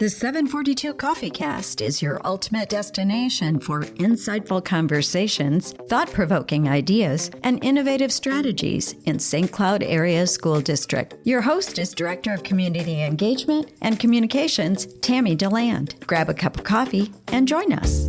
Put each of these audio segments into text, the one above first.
The 742 CoffeeCast is your ultimate destination for insightful conversations, thought-provoking ideas, and innovative strategies in St. Cloud Area School District. Your host is Director of Community Engagement and Communications, Tammy DeLand. Grab a cup of coffee and join us.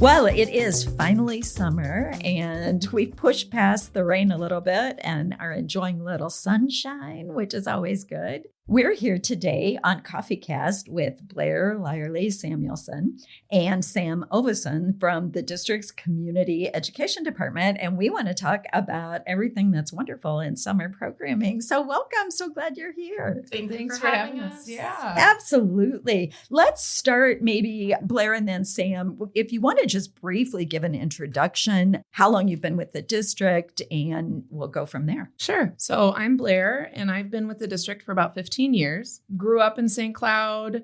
Well, it is finally summer, and we've pushed past the rain a little bit and are enjoying a little sunshine, which is always good. We're here today on CoffeeCast with Blair Lyerly-Samuelson and Sam Oveson from the district's Community Education Department, and we want to talk about everything that's wonderful in summer programming. So welcome. So glad you're here. Thanks for having us. Yeah. Absolutely. Let's start maybe Blair and then Sam. If you want to just briefly give an introduction, how long you've been with the district, and we'll go from there. Sure. So I'm Blair, and I've been with the district for about 15 years. Grew up in St. Cloud,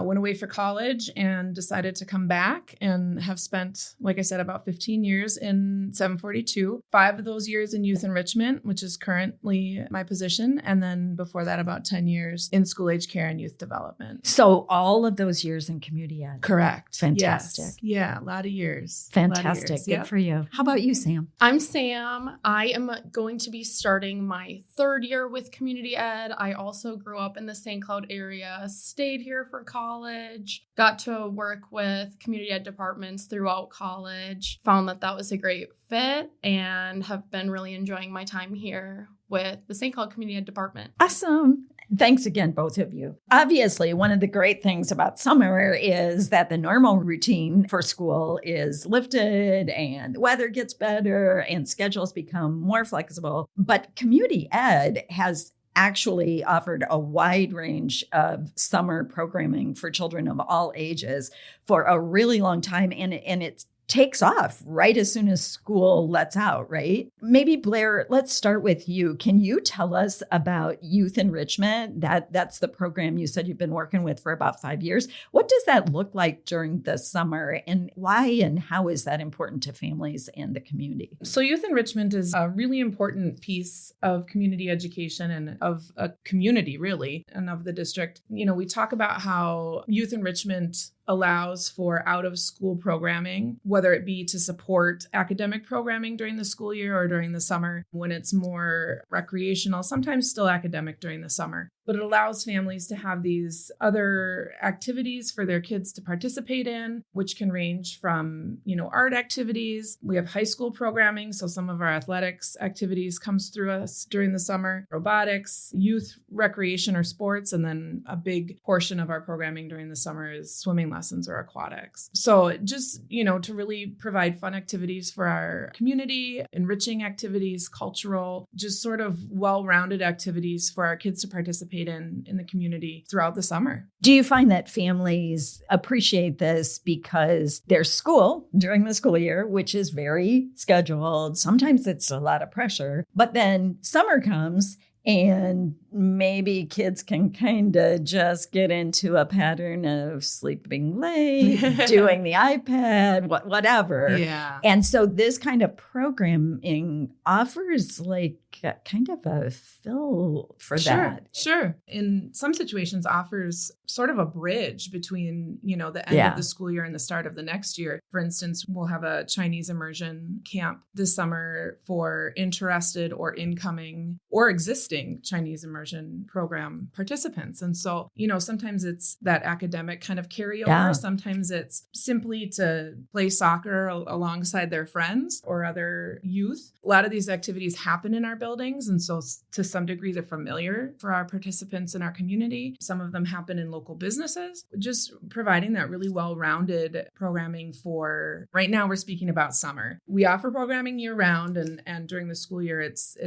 went away for college and decided to come back and have spent, like I said, about 15 years in 742, 5 of those years in Youth Enrichment, which is currently my position. And then before that, about 10 years in school age care and youth development. So all of those years in community ed. Correct. Fantastic. Yes. Yeah, a lot of years. Fantastic. Good for you. How about you, Sam? I'm Sam. I am going to be starting my 3rd year with community ed. I also grew up in the St. Cloud area, stayed here for college, got to work with community ed departments throughout college, found that was a great fit, and have been really enjoying my time here with the St. Cloud Community Ed Department. Awesome. Thanks again, both of you. Obviously, one of the great things about summer is that the normal routine for school is lifted and the weather gets better and schedules become more flexible. But community ed has actually offered a wide range of summer programming for children of all ages for a really long time. And it takes off right as soon as school lets out, right? Maybe Blair, let's start with you. Can you tell us about Youth Enrichment? That's the program you said you've been working with for about 5 years. What does that look like during the summer, and why and how is that important to families and the community? So Youth Enrichment is a really important piece of community education and of a community, really, and of the district. You know, we talk about how Youth Enrichment allows for out-of-school programming, whether it be to support academic programming during the school year or during the summer when it's more recreational, sometimes still academic during the summer. But it allows families to have these other activities for their kids to participate in, which can range from, art activities. We have high school programming, so some of our athletics activities comes through us during the summer, robotics, youth recreation or sports, and then a big portion of our programming during the summer is swimming lessons or aquatics. So just, to really provide fun activities for our community, enriching activities, cultural, just sort of well-rounded activities for our kids to participate in the community throughout the summer. Do you find that families appreciate this because there's school during the school year, which is very scheduled? Sometimes it's a lot of pressure, but then summer comes and maybe kids can kind of just get into a pattern of sleeping late, doing the iPad, whatever. Yeah. And so this kind of programming offers kind of a fill for that. Sure. In some situations offers sort of a bridge between, the end of the school year and the start of the next year. For instance, we'll have a Chinese immersion camp this summer for interested or incoming or existing Chinese immersion program participants. And so, sometimes it's that academic kind of carryover. Yeah. Sometimes it's simply to play soccer alongside their friends or other youth. A lot of these activities happen in our buildings. And so to some degree, they're familiar for our participants in our community. Some of them happen in local businesses, just providing that really well-rounded programming for, right now we're speaking about summer. We offer programming year round, and during the school year, it's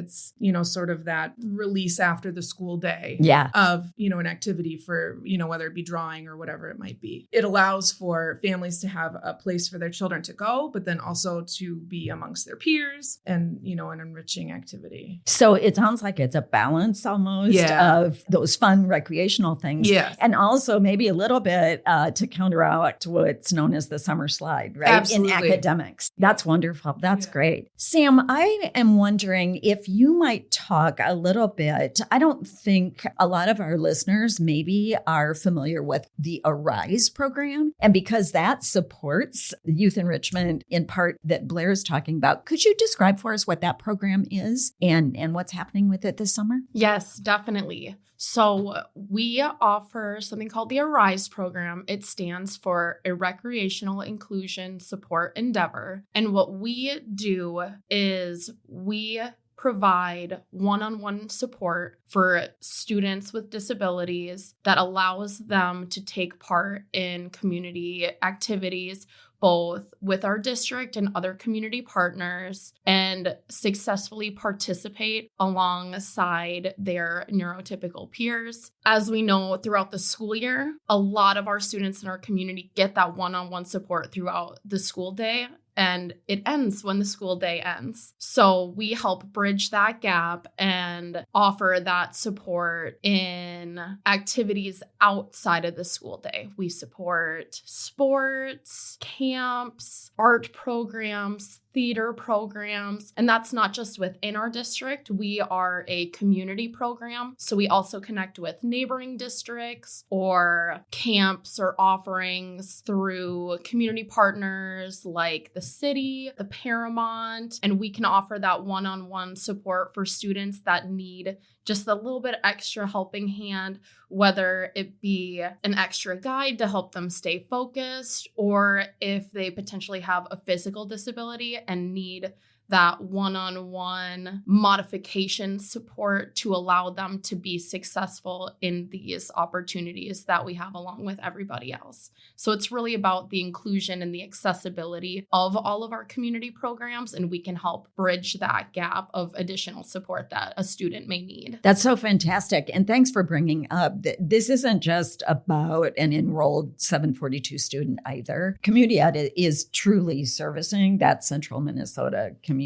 sort of that release after the school day of, an activity for, whether it be drawing or whatever it might be. It allows for families to have a place for their children to go, but then also to be amongst their peers and, an enriching activity. So it sounds like it's a balance almost of those fun recreational things. Yes. And also maybe a little bit to counteract what's known as the summer slide, right? Absolutely. In academics. That's wonderful. That's great. Sam, I am wondering if you might talk a little bit. I don't don't think a lot of our listeners maybe are familiar with the Arise program. And because that supports youth enrichment in part that Blair is talking about, could you describe for us what that program is and what's happening with it this summer? Yes, definitely. So we offer something called the Arise program. It stands for a recreational inclusion support endeavor. And what we do is we provide one-on-one support for students with disabilities that allows them to take part in community activities, both with our district and other community partners, and successfully participate alongside their neurotypical peers. As we know, throughout the school year, a lot of our students in our community get that one-on-one support throughout the school day, and it ends when the school day ends. So we help bridge that gap and offer that support in activities outside of the school day. We support sports, camps, art programs, theater programs, and that's not just within our district. We are a community program, so we also connect with neighboring districts or camps or offerings through community partners like the city, the Paramount, and we can offer that one-on-one support for students that need just a little bit extra helping hand, whether it be an extra guide to help them stay focused, or if they potentially have a physical disability and need that one-on-one modification support to allow them to be successful in these opportunities that we have along with everybody else. So it's really about the inclusion and the accessibility of all of our community programs, and we can help bridge that gap of additional support that a student may need. That's so fantastic. And thanks for bringing up that this isn't just about an enrolled 742 student either. Community Ed is truly servicing that central Minnesota community.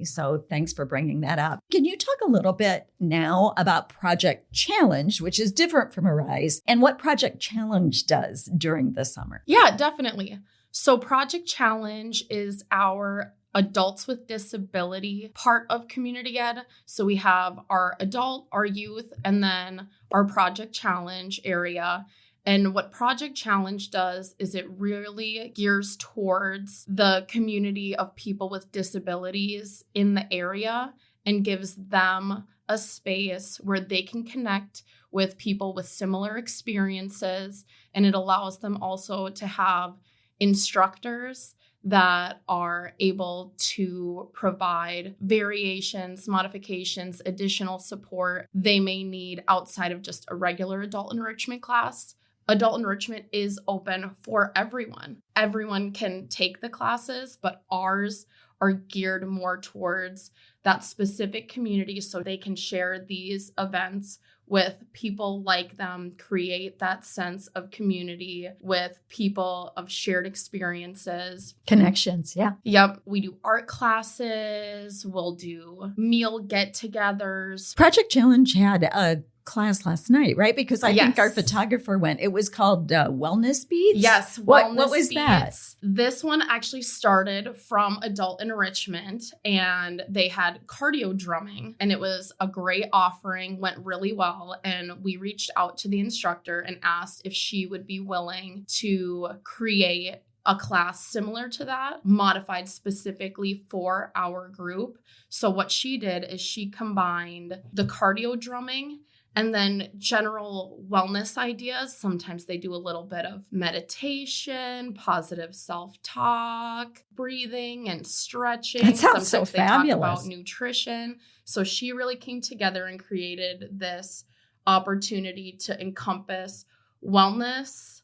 So thanks for bringing that up. Can you talk a little bit now about Project Challenge, which is different from Arise, and what Project Challenge does during the summer? Yeah, definitely. So Project Challenge is our adults with disability part of Community Ed. So we have our adult, our youth, and then our Project Challenge area. And what Project Challenge does is it really gears towards the community of people with disabilities in the area and gives them a space where they can connect with people with similar experiences. And it allows them also to have instructors that are able to provide variations, modifications, additional support they may need outside of just a regular adult enrichment class. Adult enrichment is open for everyone. Everyone can take the classes, but ours are geared more towards that specific community so they can share these events with people like them, create that sense of community with people of shared experiences. Connections, yeah. Yep. We do art classes. We'll do meal get-togethers. Project Challenge had a class last night, right? Because I think our photographer went. It was called Wellness Beats. Yes. What was that? This one actually started from adult enrichment, and they had cardio drumming, and it was a great offering, went really well. And we reached out to the instructor and asked if she would be willing to create a class similar to that, modified specifically for our group. So what she did is she combined the cardio drumming and then general wellness ideas. Sometimes they do a little bit of meditation, positive self-talk, breathing and stretching. That sounds Sometimes so they fabulous. talk about nutrition. So she really came together and created this opportunity to encompass wellness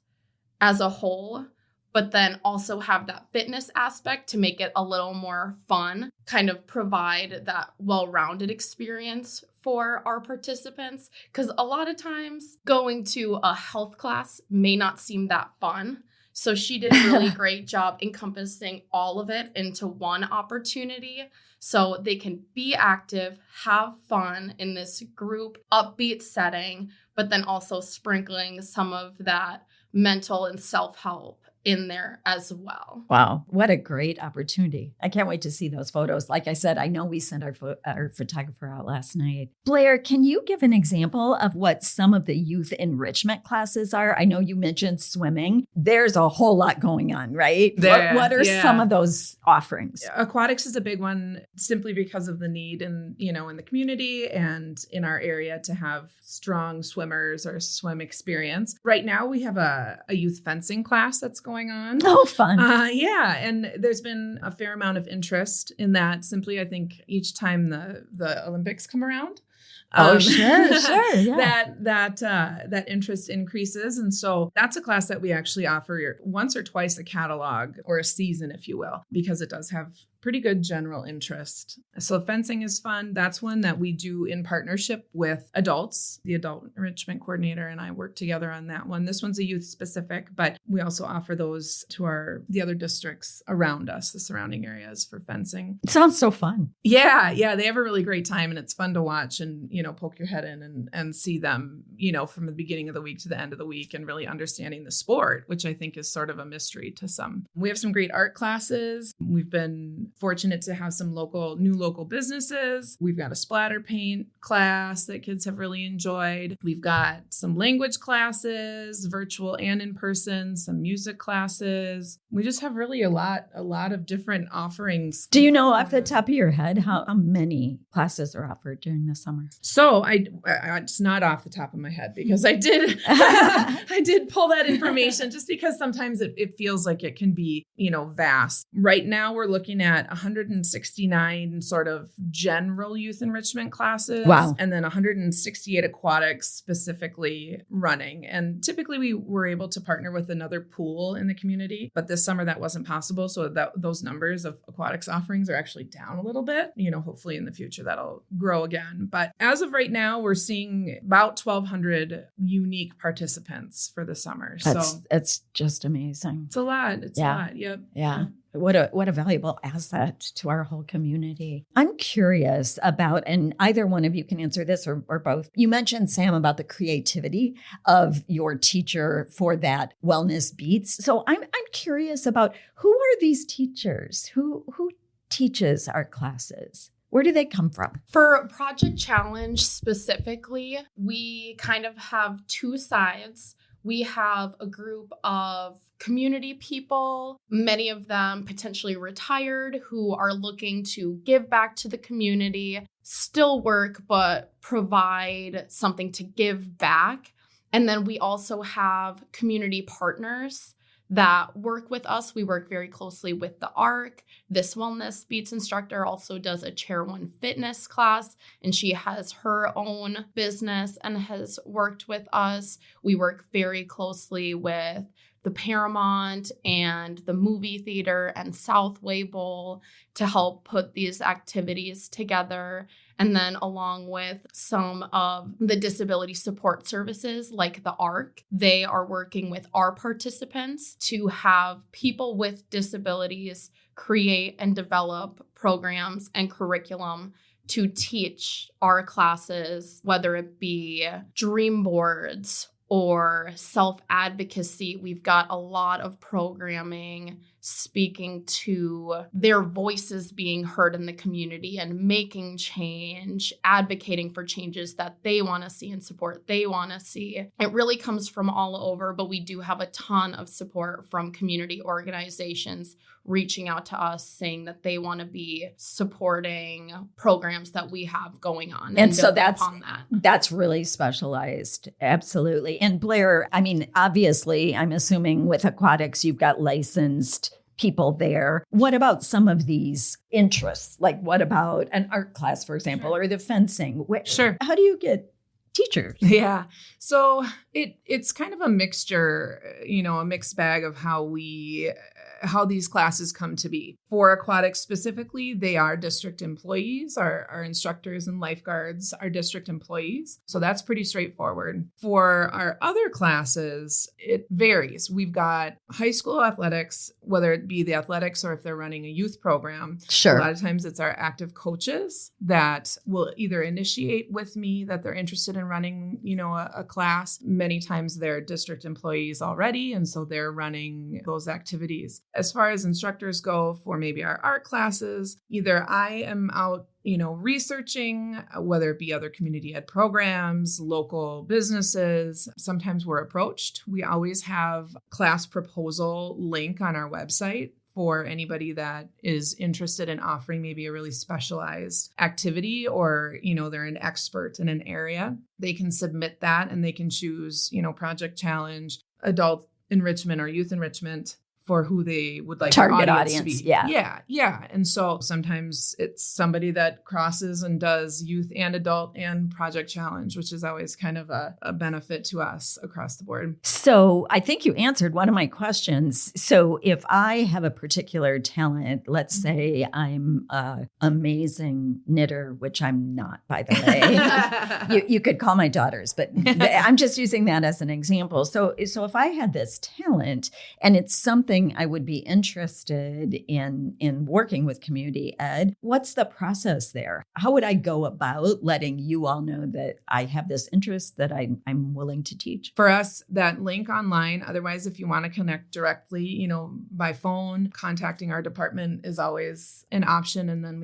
as a whole, but then also have that fitness aspect to make it a little more fun, kind of provide that well-rounded experience for our participants. Because a lot of times going to a health class may not seem that fun. So she did a really great job encompassing all of it into one opportunity so they can be active, have fun in this group upbeat setting, but then also sprinkling some of that mental and self-help in there as well. Wow. What a great opportunity. I can't wait to see those photos. Like I said, I know we sent our photographer out last night. Blair, can you give an example of what some of the youth enrichment classes are? I know you mentioned swimming. There's a whole lot going on, right? What are some of those offerings? Aquatics is a big one simply because of the need in the community and in our area to have strong swimmers or swim experience. Right now we have a youth fencing class that's going on. Oh, fun. And there's been a fair amount of interest in that. Simply, I think each time the Olympics come around, sure. Yeah. that interest increases. And so that's a class that we actually offer once or twice a catalog or a season, if you will, because it does have pretty good general interest. So fencing is fun. That's one that we do in partnership with adults. The adult enrichment coordinator and I work together on that one. This one's a youth specific, but we also offer those to the other districts around us, the surrounding areas for fencing. It sounds so fun. Yeah. They have a really great time and it's fun to watch and, poke your head in and see them, from the beginning of the week to the end of the week and really understanding the sport, which I think is sort of a mystery to some. We have some great art classes. We've been fortunate to have some new local businesses. We've got a splatter paint class that kids have really enjoyed. We've got some language classes, virtual and in person, some music classes. We just have really a lot of different offerings. Do you know off the top of your head how many classes are offered during the summer? So it's not off the top of my head because I did I did pull that information just because sometimes it feels like it can be, vast. Right now we're looking at 169 sort of general youth enrichment classes. Wow. And then 168 aquatics specifically running. And typically we were able to partner with another pool in the community, but this summer that wasn't possible. So those numbers of aquatics offerings are actually down a little bit. Hopefully in the future that'll grow again. But as of right now, we're seeing about 1,200 unique participants for the summer. That's just amazing. It's a lot. It's a lot. Yep. Yeah. What a valuable asset to our whole community. I'm curious about, and either one of you can answer this or both. You mentioned, Sam, about the creativity of your teacher for that Wellness Beats. So I'm curious about who are these teachers? Who teaches our classes? Where do they come from? For Project Challenge specifically, we kind of have two sides. We have a group of community people, many of them potentially retired, who are looking to give back to the community, still work, but provide something to give back. And then we also have community partners that work with us. We work very closely with the ARC. This Wellness Beats instructor also does a Chair One fitness class, and she has her own business and has worked with us. We work very closely with the Paramount and the movie theater and Southway Bowl to help put these activities together. And then along with some of the disability support services like the ARC, they are working with our participants to have people with disabilities create and develop programs and curriculum to teach our classes, whether it be dream boards or self-advocacy. We've got a lot of programming speaking to their voices being heard in the community and making change, advocating for changes that they want to see and support they want to see. It really comes from all over, but we do have a ton of support from community organizations reaching out to us saying that they want to be supporting programs that we have going on. And so that's really specialized. Absolutely. And Blair, I mean, obviously, I'm assuming with aquatics, you've got licensed people there. What about some of these interests? Like what about an art class, for example, or the fencing? Sure. How do you get teachers? Yeah. So it's kind of a mixture, a mixed bag of how we how these classes come to be. For aquatics specifically, they are district employees. Our instructors and lifeguards are district employees. So that's pretty straightforward. For our other classes, it varies. We've got high school athletics, whether it be the athletics or if they're running a youth program. Sure. A lot of times it's our active coaches that will either initiate with me that they're interested in running, a class. Many times they're district employees already, and so they're running those activities. As far as instructors go for maybe our art classes, either I am out researching, whether it be other community ed programs, local businesses. Sometimes we're approached. We always have class proposal link on our website for anybody that is interested in offering maybe a really specialized activity, or, they're an expert in an area. They can submit that and they can choose, project challenge, adult enrichment or youth enrichment for who they would like target their audience to be. Yeah. And so sometimes it's somebody that crosses and does youth and adult and project challenge, which is always kind of a benefit to us across the board. So I think you answered one of my questions. So if I have a particular talent, let's say I'm an amazing knitter, which I'm not, by the way. you could call my daughters, but I'm just using that as an example. So if I had this talent and it's something I would be interested in working with community ed, what's the process there? How would I go about letting you all know that I have this interest that I'm willing to teach? For us, that link online. Otherwise, if you want to connect directly, by phone, contacting our department is always an option. And then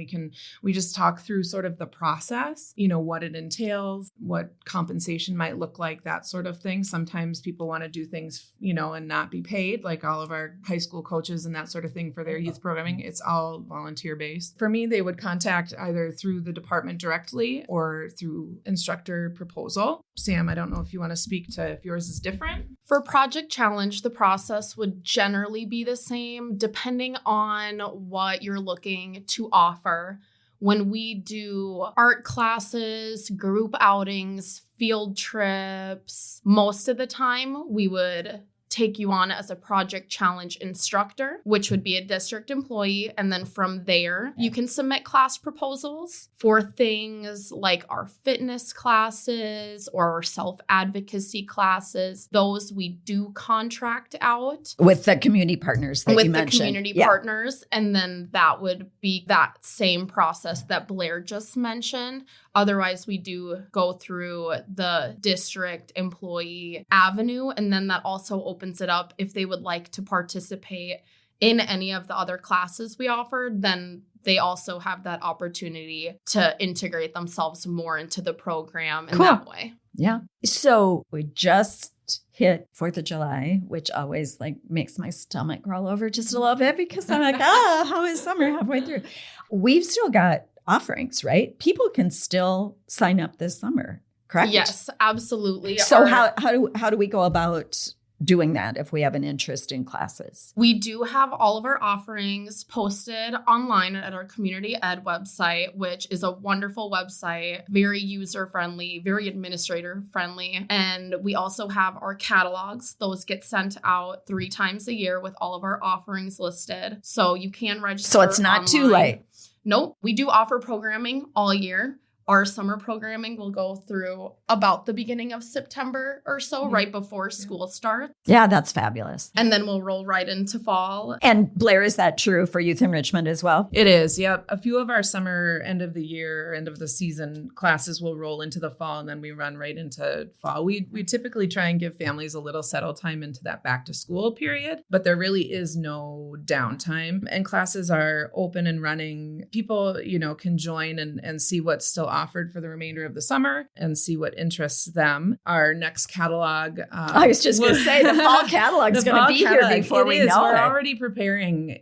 we just talk through sort of the process, what it entails, what compensation might look like, that sort of thing. Sometimes people want to do things, and not be paid, like all of our high school coaches and that sort of thing for their youth programming. It's all volunteer based. For me, they would contact either through the department directly or through instructor proposal. Sam, I don't know if you want to speak to if yours is different. For Project Challenge, the process would generally be the same depending on what you're looking to offer. When we do art classes, group outings, field trips, most of the time we would take you on as a Project Challenge instructor, which would be a district employee. And then from there, you can submit class proposals for things like our fitness classes or our self-advocacy classes. Those we do contract out. With the community partners that you mentioned. With the community partners. And then that would be that same process that Blair just mentioned. Otherwise, we do go through the district employee avenue, and then that also opens it up if they would like to participate in any of the other classes we offered, then they also have that opportunity to integrate themselves more into the program in that way. Yeah. So we just hit 4th of July, which always makes my stomach roll over just a little bit because I'm like, how is summer halfway through? We've still got offerings, right? People can still sign up this summer, correct? Yes, absolutely. So how do we go about doing that if we have an interest in classes? We do have all of our offerings posted online at our community ed website, which is a wonderful website, very user-friendly, very administrator-friendly. And we also have our catalogs. Those get sent out 3 times a year with all of our offerings listed. So you can register So it's not online. too late. Nope. We do offer programming all year. Our summer programming will go through about the beginning of September or so, right before school starts. Yeah, that's fabulous. And then we'll roll right into fall. And Blair, is that true for Youth Enrichment as well? It is. Yep. A few of our summer, end of the year, end of the season classes will roll into the fall, and then we run right into fall. We typically try and give families a little settle time into that back to school period, but there really is no downtime, and classes are open and running. People, can join and see what's still offered for the remainder of the summer and see what interests them. Our next catalog. I was just going to say the fall catalog is going to be here before we know it. We're already preparing,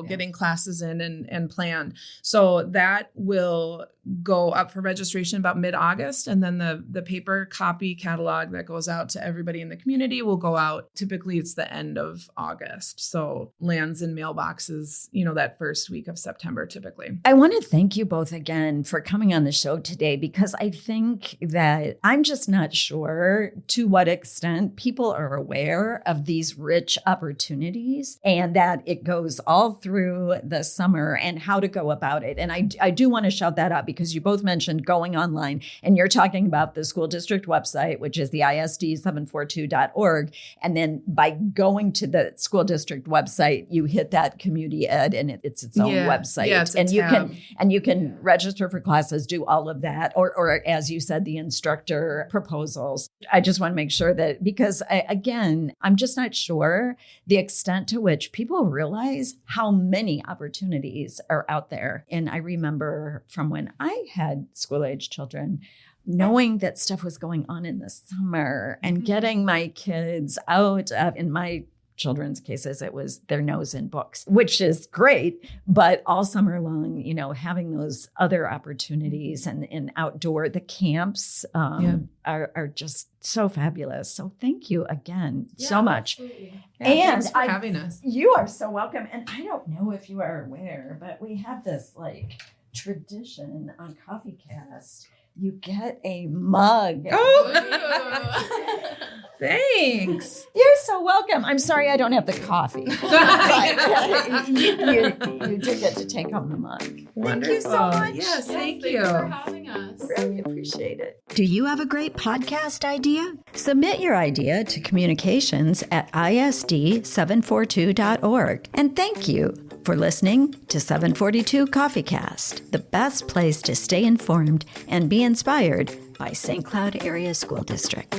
getting classes in and planned. So that will go up for registration about mid-August. And then the paper copy catalog that goes out to everybody in the community will go out. Typically, it's the end of August. So lands in mailboxes, that first week of September, typically. I want to thank you both again for coming on the show today, because I think that I'm just not sure to what extent people are aware of these rich opportunities, and that it goes all through the summer and how to go about it. And I do want to shout that out, because you both mentioned going online, and you're talking about the school district website, which is the ISD742.org. And then by going to the school district website, you hit that community ed, and it's its own website. Yeah, it's and you can register for classes, do all of that, or as you said, the instructor proposals. I just want to make sure that, because I'm just not sure the extent to which people realize how many opportunities are out there. And I remember from when I had school-age children, knowing that stuff was going on in the summer and getting my kids out of, in my children's cases, it was their nose in books, which is great. But all summer long, having those other opportunities and outdoor, the camps are just so fabulous. So thank you again so much. Thanks for having us. You are so welcome. And I don't know if you are aware, but we have this tradition on CoffeeCast. You get a mug. Oh, thanks. You're so welcome. I'm sorry I don't have the coffee. But you did get to take home the mug. Wonderful. Thank you so much. Yes, thank you for having us. Really appreciate it. Do you have a great podcast idea? Submit your idea to communications@isd742.org. And thank you for listening to 742 CoffeeCast, the best place to stay informed and be inspired by St. Cloud Area School District.